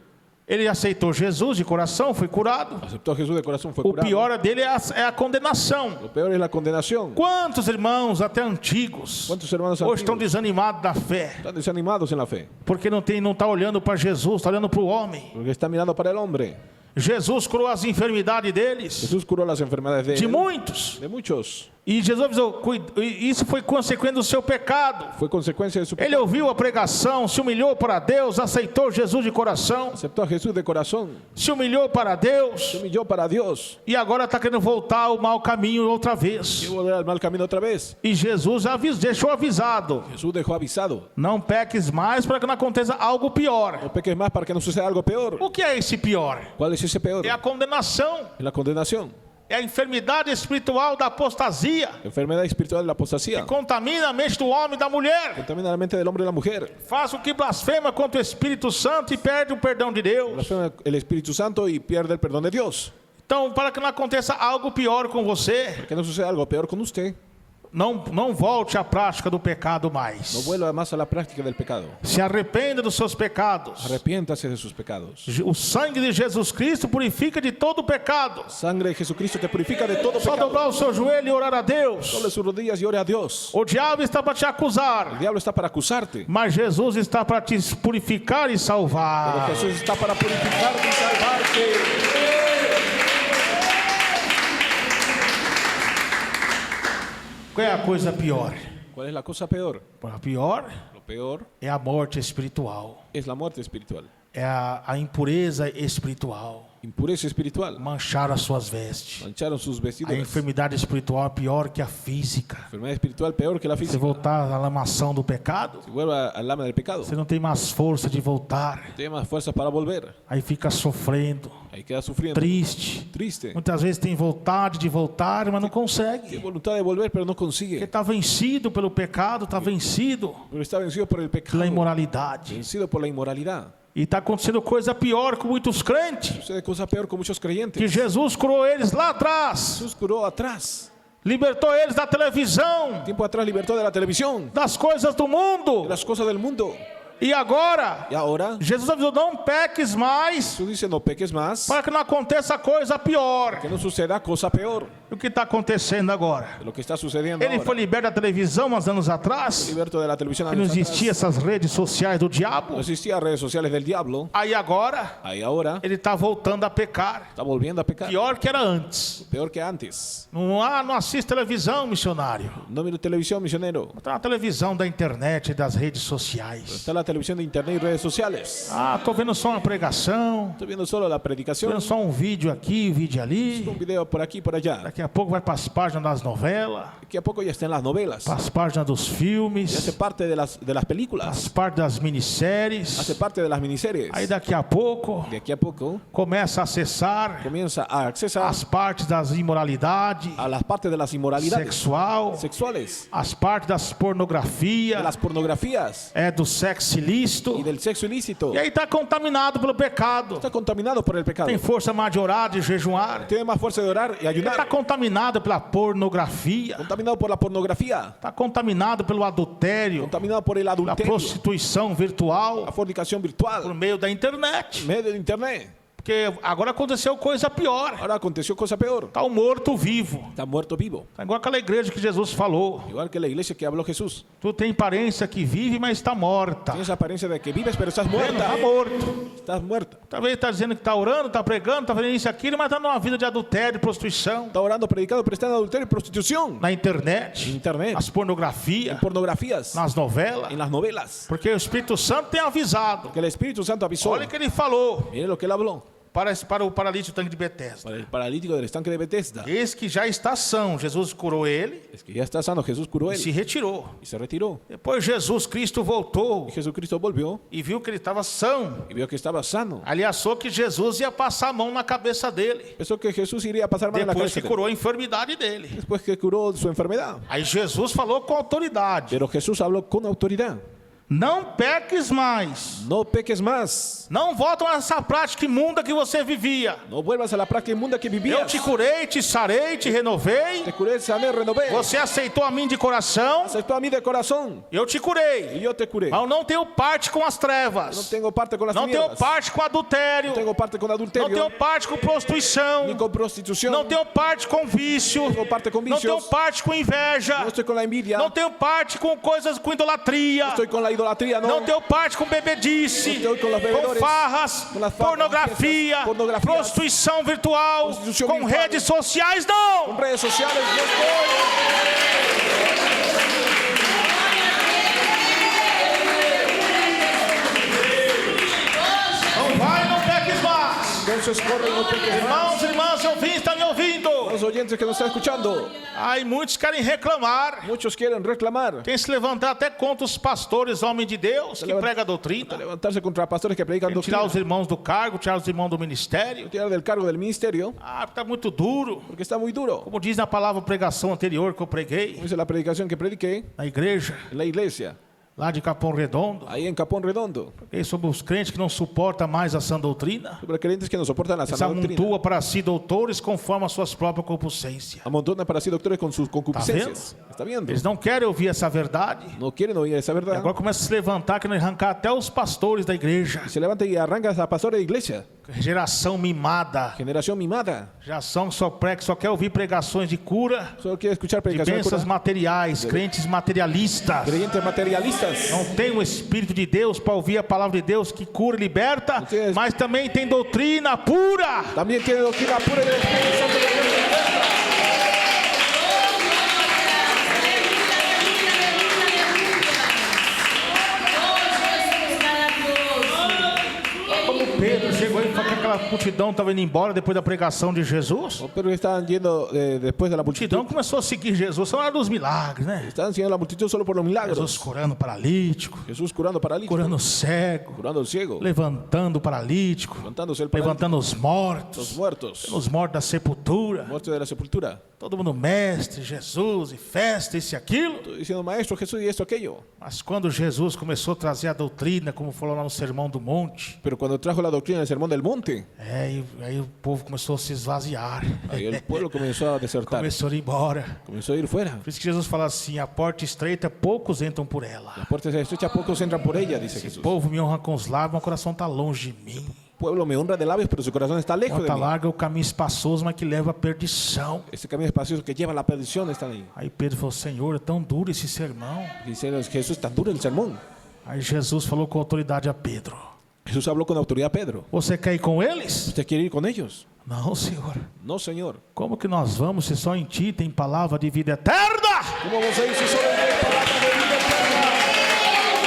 Ele aceitou Jesus de coração, foi curado. Aceptó a Jesús de corazón, fue O curado. pior dele é a condenação. Lo peor es la condenación. Quantos irmãos, até antigos, ¿Cuántos hermanos hoje estão antiguos desanimados da fé, están desanimados en la fe? porque não está olhando para Jesus, está olhando para o homem. Porque están mirando para el hombre. Jesus curou as enfermidades deles, Jesús curó las enfermedades de de él, muitos. de muchos. E Jesus avisou, isso foi consequência do seu pecado. Fue consecuencia de su Ele pecado. ouviu a pregação, se humilhou para Deus, aceitou Jesus de coração, Aceptó a Jesús de corazón. se humilhou para Deus Se humilló para Dios. e agora está querendo voltar ao mau caminho outra vez. Y volver al mal camino otra vez. E Jesus deixou avisado, Jesús dejó avisado. não peques mais para que não aconteça algo pior. No peques más para que no suceda algo peor. O que é esse pior? ¿Cuál es ese peor? É a condenação, Es la condenación. é a enfermidade espiritual da apostasia, Enfermedad espiritual de la apostasía. contamina a mente do homem e da mulher, Contamina la mente del hombre y la mujer. faz o que blasfema contra o Espírito Santo e perde o perdão de Deus. Blasfema el Espíritu Santo y pierde el perdón de Dios. Então, para que não aconteça algo pior com você, Que no suceda algo peor con usted. não volte à prática do pecado No mais. vuelva más a la práctica del pecado. Se arrependa dos seus pecados. Arrepiéntase de sus pecados. O sangue de Jesus Cristo purifica de todo pecado. Sangre de Jesucristo te purifica de todo Só pecado. dobrar o seu joelho e orar a Deus. Doble sus rodillas y ore a Dios. O diabo está para te El acusar, diablo está para acusarte. mas Jesus está para te purificar e Pero salvar. Jesús está para purificarte y salvarte. Qual é a coisa pior? ¿Cuál es la cosa peor? A pior Lo peor é a morte espiritual, es la muerte espiritual. é a impureza espiritual, Impureza espiritual. manchar as suas vestes. Mancharon sus A vestiduras. enfermidade espiritual é pior que a física. Enfermedad espiritual peor que la Você física. voltar à lamação do pecado, Si vuelve al lama del pecado, você não tem mais força de voltar. tiene más fuerza para volver. Aí fica sofrendo, Ahí queda sufriendo. triste. Triste. Muitas vezes tem vontade de voltar, mas não Tiene consegue. voluntad de volver, pero no Porque consigue. está vencido pelo pecado, está vencido Pero está vencido por el pecado. pela imoralidade. Vencido por la inmoralidad. E está acontecendo coisa pior com muitos crentes. Sucede cosa peor con muchos Que creyentes. Jesus curou eles lá atrás. Jesús curó atrás. Libertou eles da televisão, Tiempo atrás libertó de la televisión, das coisas do de mundo. las cosas del mundo. E agora, Y ahora, Jesus avisou, não peques mais, Jesús dice, no peques más, para que não aconteça coisa pior. que no suceda cosa peor O que está acontecendo agora? de lo que está sucediendo Ele foi ahora. liberto da televisão uns anos atrás. Liberto de la televisión E não años existia atrás. essas redes sociais do No diabo. existía redes sociales del diablo. Aí agora, Ahí ahora ele está voltando a pecar. está volviendo a pecar. Pior que era antes. Peor que antes. Não assiste televisão, missionário. No miro televisión, misionero. Está na televisão da internet e das redes sociais. Está la televisión de internet y redes sociales. Ah, tô vendo só uma pregação, Estoy viendo solo la tô predicación. vendo só um vídeo aqui, um vídeo ali. Un video por aquí y por allá. Daqui a pouco vai para as páginas das novelas, Que a poco ya está en las novelas. para as páginas dos Ya hace filmes, parte de las as películas. partes das Hace minisséries. parte de las miniseries. Aí daqui a pouco De aquí a poco começa a acessar comienza a accesar as partes das imoralidades a las partes de las inmoralidades sexual, sexuales, as partes das de pornografia, las pornografías do sexo ilícito. y del sexo ilícito. E aí está contaminado pelo pecado. Está contaminado por el pecado. Tem força mais de orar, de jejuar. Tiene más fuerza de orar y Está ayunar. contaminado pela pornografia. Contaminado por la pornografía. Está contaminado pelo adultério, Contaminado por el pela adulterio. prostituição La virtual, fornicación por virtual. meio da internet. Medio de internet. Porque agora aconteceu coisa pior. Ahora aconteció cosa peor. Está o morto vivo. Está muerto vivo. Está igual aquela igreja que Jesus falou. Igual que la iglesia que habló Jesús. Tu tem aparência que vive, mas está morta. Tienes apariencia de que vives, pero estás muerta. Está morto. Estás muerta. Talvez está dizendo que está orando, está pregando, está fazendo isso e aquilo, mas está numa vida de adultério, prostituição. Está orando, predicando, pero está en adulterio y prostitución. Na internet, Internet. as pornografias, En pornografías. nas novelas. En las novelas. Porque o Espírito Santo tem avisado. Que el Espíritu Santo avisó. Olha o que ele falou. Mire lo que él habló. para o paralítico do tanque de Betesda. para el paralítico del estanque de Bethesda. Eis que já está são. Jesus curou ele Es que ya está sano, Jesús curó e él se retirou. y se retiró. Depois Jesus Cristo voltou Y Jesucristo volvió e viu que ele estava são. y vio que estaba sano. Ali achou que Jesus ia passar a mão na cabeça dele. Pensó que Jesús iría a pasar mano en la Depois cabeza que de él. curou a enfermidade dele. Después que curó su enfermedad. Aí Jesus falou com autoridade: Pero Jesús habló con autoridad. não peques mais. No peques más. Não volta a essa prática imunda que você vivia. No vuelvas a la práctica inmunda que Eu vivías. te curei, te sarei, te renovei. Te curé, sané, renové. Você aceitou a mim de coração. Aceptó a mí de corazón Eu te y curei. yo te curé. Mas eu não tenho parte com as No trevas. tengo parte con las Não tenho tinieblas. parte com adultério. No tengo parte con Não adulterio. tenho parte com prostituição. Ni con prostitución. Não tenho parte com vício. No tengo parte con Não tenho vicios. parte com inveja. No estoy con la envidia. Não tenho parte com coisas com idolatria. Estoy con la idolatría. No. Não tenho parte com bebedice, Não tenho com os com bebedores, farras, com as farras, pornografia, pornografias, prostituição virtual, prostituição com virtual. redes sociais, não. Con redes sociales no estoy. Não vai, não peques mais. Entonces corre y no peques más. Irmãos, irmãs, ouvintes, estão me ouvindo? Los oyentes que nos están escuchando, Aí muitos querem reclamar, muchos quieren reclamar, quem se levantar até contra os pastores, homens de Deus, que levanta- pregam a doutrina, levantarse contra pastores que predican querem tirar doctrina, os irmãos do cargo, tirar os irmãos do ministério. tirar del cargo del ministerio, Ah, está muito duro. porque está muy duro. Como diz na palavra pregação anterior que eu preguei, Como dice la predicación que prediqué na igreja, en la iglesia, lá de Capão Redondo, ahí en Capón Redondo, e sobre os crentes que não suportam mais a sã doutrina. sobre creyentes que no soportan la Eles sana doctrina. amontoam para si doutores conforme as suas próprias concupiscências. Amontonan para sí doctores con sus concupiscencias. ¿Está viendo? Eles não querem ouvir essa verdade. No quieren oír esa E verdad. agora começa a se levantar, querendo arrancar até os pastores da igreja. Se levanta y arranca a pastores de iglesia. Geração mimada. Generación mimada. Geração que só prega, que só quer ouvir pregações de cura, Solo quiere escuchar de predicaciones bênçãos materiais, crentes materialistas. creyentes materialistas. Não tem o Espírito de Deus para ouvir a palavra de Deus que cura e liberta, tem- mas também tem doutrina pura. También tiene doctrina pura del Espíritu Santo de Dios. Como Pedro chegou e falou que aquela multidão estava indo embora depois da pregação de Jesus. Pero que estaban yendo después de la A multidão multitud. começou a seguir Jesus, só hora dos milagres, né? Estaban siguiendo la multitud solo por los Jesus milagros. curando paralítico, Jesús curando paralítico, curando cego, curando al ciego, levantando o paralítico, levantándose el paralítico, levantando os los mortos, muertos, os mortos da sepultura. muertos de la sepultura. Todo mundo mestre, Jesus, e festa, isso e aquilo. Estoy diciendo, maestro Jesús y esto, aquello. Mas quando Jesus começou a trazer a doutrina, como falou lá no Sermão do Monte, Pero cuando trajo la doctrina del Sermón del Monte, aí o povo começou a se esvaziar. ahí el pueblo comenzó a desertar, Começou a ir embora. comenzó a ir fuera. Por isso que Jesus fala assim, a porta estreita, poucos entram por ela. Las puertas estrechas, pocos entran por ella, dice O Jesús. povo me honra com os lábios, mas o coração está longe de mim. Pueblo me honra de labios, pero su corazón está lejos de Porta mí. larga é o caminho espaçoso, mas que leva à perdição. Ese camino espacioso que lleva a la perdición está ahí. Aí Pedro falou, Senhor, é tão duro esse sermão. Dice Jesús, tan duro el sermón. Aí Jesus falou com autoridade a Pedro, Jesús habló con autoridad a Pedro. você quer ir com eles? ¿Usted quiere ir con ellos? Não, Senhor. No, Señor. Como que nós vamos se só em Ti tem palavra de vida eterna? ¿Cómo vamos a ir si solo hay palabras de vida eterna?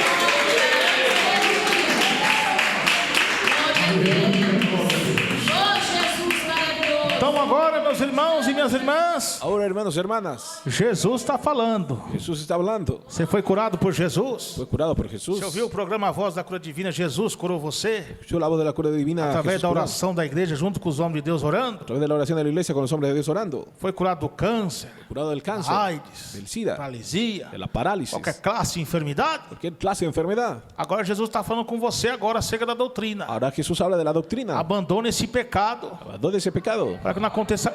Então agora, meus irmãos e minhas irmãs, Ahora, hermanos, hermanas, Jesus está falando. Jesús está hablando. Você foi curado por Jesus? Fue curado por Jesús. Você ouviu o programa Voz da Cura Divina? Jesus curou você? Escuchó la voz de la cura divina. Através Jesús da curó. oração da igreja, junto com os homens de Deus orando? A través de la oración de la iglesia con los hombres de Dios orando. Foi curado do câncer, Curado del cáncer, AIDS, del SIDA, paralisia, de la parálisis, qualquer classe de enfermidade? cualquier clase de enfermedad. Agora Jesus está falando com você agora acerca da doutrina. Ahora Jesús habla de la doctrina. Abandone esse pecado Abandone ese pecado. para que não aconteça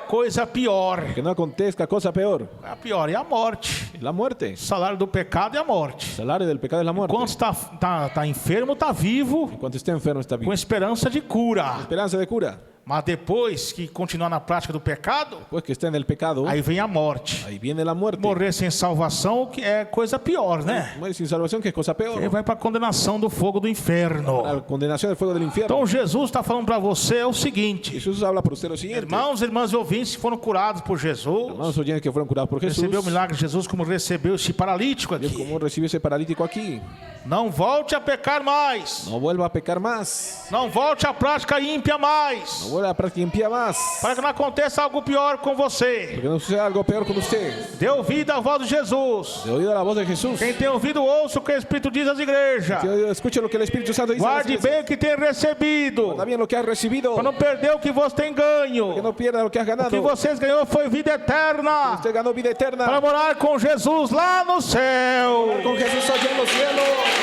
coisa pior. Que no acontezca cosa peor. A pior é a morte. La muerte. O salário do pecado é a morte. El salario del pecado es la muerte. Enquanto está enfermo, está vivo, Cuando esté enfermo está com vivo. esperança de cura. Esperanza de cura. Mas depois que continuar na prática do pecado, Pues que esté en el pecado, aí vem a morte. ahí viene la muerte. Morrer sem salvação que é coisa pior, né? Muere sin salvación, que es cosa Ele peor. vai para a condenação do fogo do inferno. La condenación del fuego del infierno. Então Jesus está falando para você é o seguinte: Jesús habla por usted lo siguiente. irmãos, irmãs e ouvintes que foram curados por Jesus, Hermanos oyentes que fueron curados por Jesús. recebeu o milagre de Jesus como recebeu esse paralítico Dios, aqui. ¿cómo recibió ese paralítico aquí? Não volte a pecar mais. No vuelva a pecar más. Não volte à prática ímpia mais. No vuelva a práctica impía más. Para que não aconteça algo pior com você. Porque no suceda algo peor con usted. Dê ouvido à voz de Jesus. De oído a la voz de Jesús. Quem tem ouvido, ouça o que o Espírito diz às igrejas. Escuche lo que el Espíritu Santo dice. Guarde bem o que tem recebido. También lo que has recibido. Para não perder o que você tem ganho. Que no pierda lo que has O ganado. que vocês ganhou foi vida eterna. Usted ganó vida eterna. Para morar com Jesus lá no céu. Con Jesús allá en los cielos.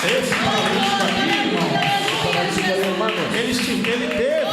Esse paralítico aqui, ele teve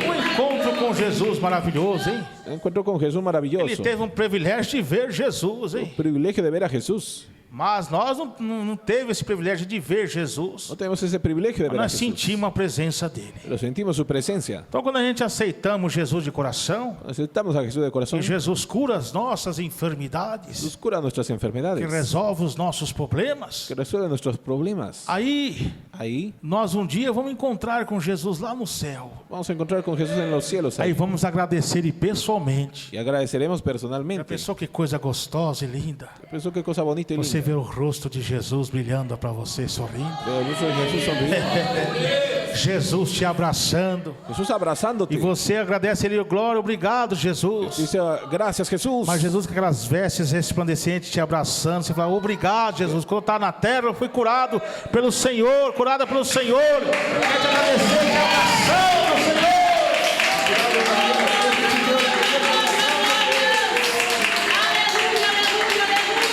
um encontro com Jesus maravilhoso, hein? Encuentro con Jesús maravilloso. Ele teve um privilégio de ver Jesus, hein? Privilegio de ver a Jesús. Mas nós não teve esse privilégio de ver Jesus. No tenemos ese privilegio de ver a Nós Jesús. sentimos a presença dele. Pero sentimos su presencia. Então, quando a gente aceitamos Jesus de coração, Aceptamos a Jesús de corazón. e Jesus cura as nossas enfermidades, Jesús cura nuestras que enfermedades. resolve os nossos problemas, Que resuelve nuestros problemas. aí Ahí nós um dia vamos encontrar com Jesus lá no céu. vamos a encontrar con Jesús en los cielos. Aí Ahí. vamos agradecer ele pessoalmente. Y agradeceremos Já personalmente. pensou que coisa gostosa e linda? Pensó qué cosa bonita y Você linda. vê o rosto de Jesus brilhando para você, sorrindo. Veo el rostro de Jesús sonriendo. Jesus te abraçando. Jesús abrazándote. E você agradece ele, glória, obrigado, Jesus. Dice, gracias Jesús. Mas Jesus com aquelas vestes resplandecentes te abraçando, você fala, obrigado, Jesus. Quando eu estava na terra, eu fui curado pelo Senhor, curada pelo Senhor. Eu quero te agradecer, te abraçando, Senhor.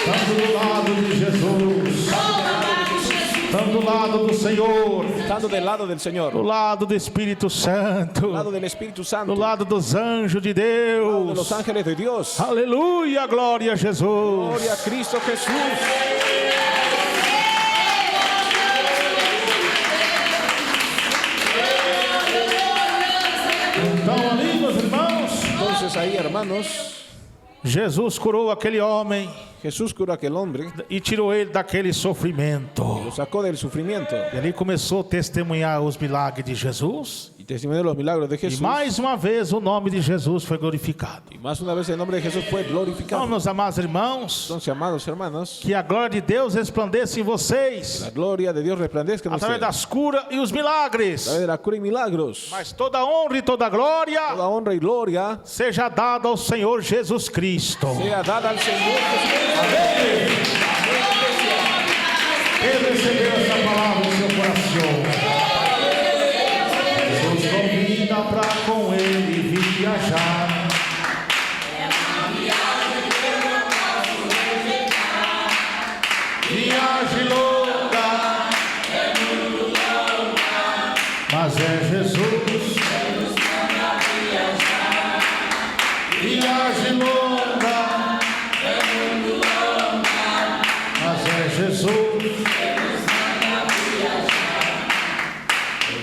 Estamos do lado de Jesus. Estamos do lado do Senhor. Estando del lado del Señor. Do lado do Espírito Santo. Del lado del Espíritu Santo. Do lado dos anjos de De los Deus. ángeles de Dios. Aleluia, glória a Jesus. Gloria a Cristo Jesús. Então, ali, meus irmãos, Entonces ahí, hermanos, Jesus curou aquele homem Jesús curó a aquel hombre. e tirou ele daquele sofrimento. Lo sacó del sufrimiento. E ali começou a testemunhar os milagres de Jesus. Y testimonió los milagros de E Jesús. mais uma vez o nome de Jesus foi glorificado. Y más una vez el nombre de Jesús fue Então, glorificado. meus amados irmãos, Entonces, amados hermanos, que a glória de Deus resplandeça em vocês la gloria de Dios resplandezca en através ustedes. das curas e os milagres. A través de la cura y milagros. Mas toda honra e toda glória Toda honra y gloria seja dada ao Senhor Jesus Cristo. sea dada al Señor Jesucristo. Quem recebeu essa palavra no seu coração? Jesus convida para com ele viajar. Viagem longa, mas é Jesus. Viagem longa, mas é Jesus.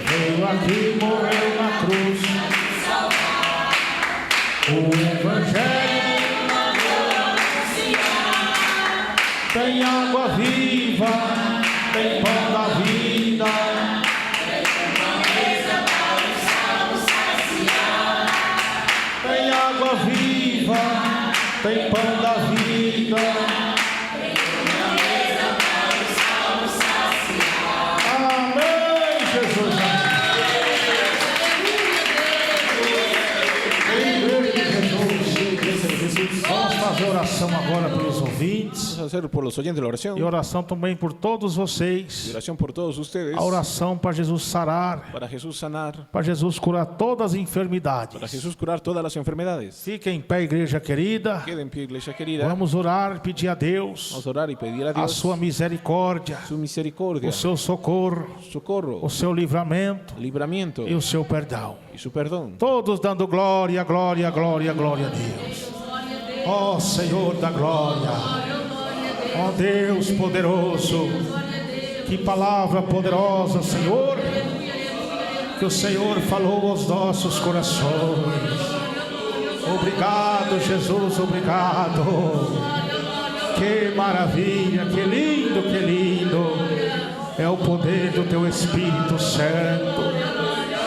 Veio aqui, morreu na cruz. O Evangelho tem água viva, tem pão da vida. Tem água viva, tem pão da vida. Amém, Jesus. Vamos fazer oração agora pelos ouvintes. Vamos a hacer por los oyentes la oración. E oração também por todos Y vocês. oración por todos ustedes. A oração para Jesus sarar, Para Jesús sanar. para Jesus curar todas as enfermidades. Para Jesús curar todas las enfermedades. Fique em pé, igreja querida. Quede en pie, iglesia querida. Vamos orar, pedir a Deus Vamos a orar y pedir a a Dios sua misericórdia, su misericordia, o seu socorro, socorro, o seu livramento libramiento e o seu perdão. y su perdón. Todos dando glória, glória, glória, glória a Deus. Ó Senhor da glória, ó Deus poderoso, que palavra poderosa, Senhor, que o Senhor falou aos nossos corações. Obrigado, Jesus, obrigado. Que maravilha, que lindo, que lindo. É o poder do Teu Espírito Santo.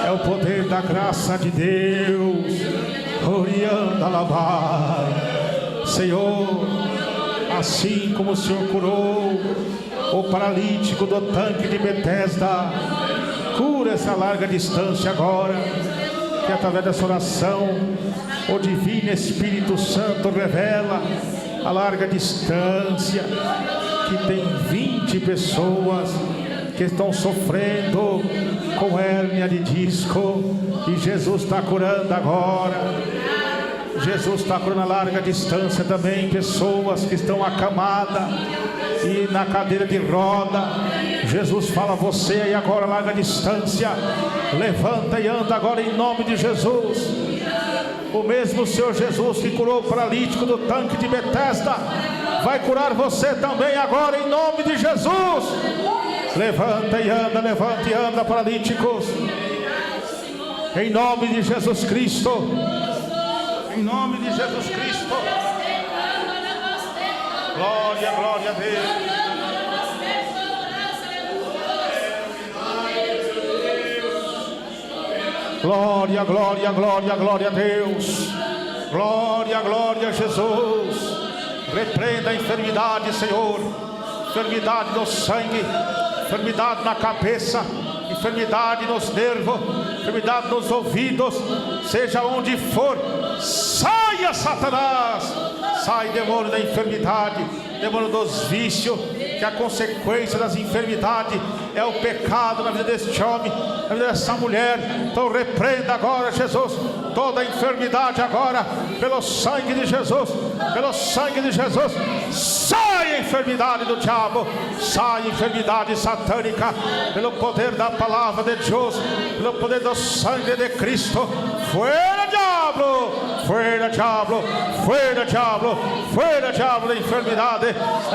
É o poder da graça de Deus. Corianda Labai. Senhor, assim como o Senhor curou o paralítico do tanque de Betesda, cura essa larga distância agora, que através dessa oração o Divino Espírito Santo revela a larga distância, que tem 20 pessoas que estão sofrendo com hérnia de disco, e Jesus está curando agora. Jesus está curando a larga distância também, pessoas que estão acamadas e na cadeira de roda. Jesus fala a você aí agora, larga distância, levanta e anda agora em nome de Jesus. O mesmo Senhor Jesus que curou o paralítico do tanque de Betesda vai curar você também agora em nome de Jesus. Levanta e anda, paralíticos, em nome de Jesus Cristo. Em nome de Jesus Cristo. Glória, glória a Deus. Glória, glória, glória, glória a Deus. Glória, glória a Jesus. Repreenda a enfermidade, Senhor. Enfermidade no sangue, enfermidade na cabeça, enfermidade nos nervos, enfermidade nos ouvidos, seja onde for, saia, Satanás, sai, demônio da enfermidade, demônio dos vícios, que a consequência das enfermidades é o pecado na vida deste homem, na vida dessa mulher. Então repreenda agora, Jesus, toda a enfermidade agora, pelo sangue de Jesus, pelo sangue de Jesus. Sai a enfermidade do diabo, sai a enfermidade satânica, pelo poder da palavra de Deus, pelo poder do sangue de Cristo. Fuera diabo, fuera diabo, fuera diabo, fuera diabo da enfermidade,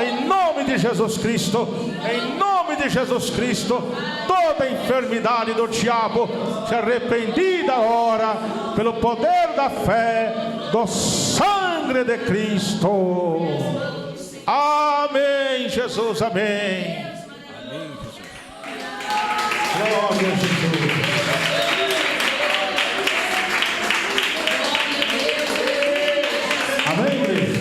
em nome de Jesus Cristo, em nome de Jesus Cristo. Toda enfermidade do diabo se arrependida agora, pelo poder da fé do sangue de Cristo. Amém, Jesus, amém. Amém, Jesus. Glória a Jesus. Amém, igreja.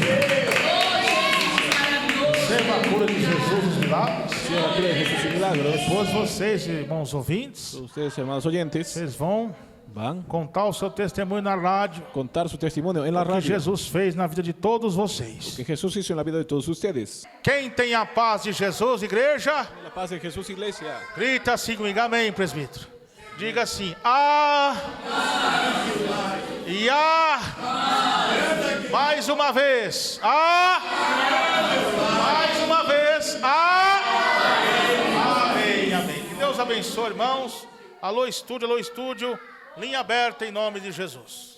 Receba a cura de Jesus, os milagres. Señor, aquí de Jesús y milagros. Depois vocês, irmãos ouvintes, Ustedes, hermanos oyentes, vocês vão van contar o seu testemunho na rádio, a contar su testimonio en la o que radio. Jesus fez na vida de todos vocês. Que Jesús hizo en la vida de todos ustedes. Quem tem a paz de Jesus, igreja, La paz de Jesús, iglesia. grita assim comigo, amém, presbítero. Diga assim, e mais uma vez, mais uma vez, amém, amém. Que Deus abençoe, irmãos. Alô estúdio, linha aberta em nome de Jesus.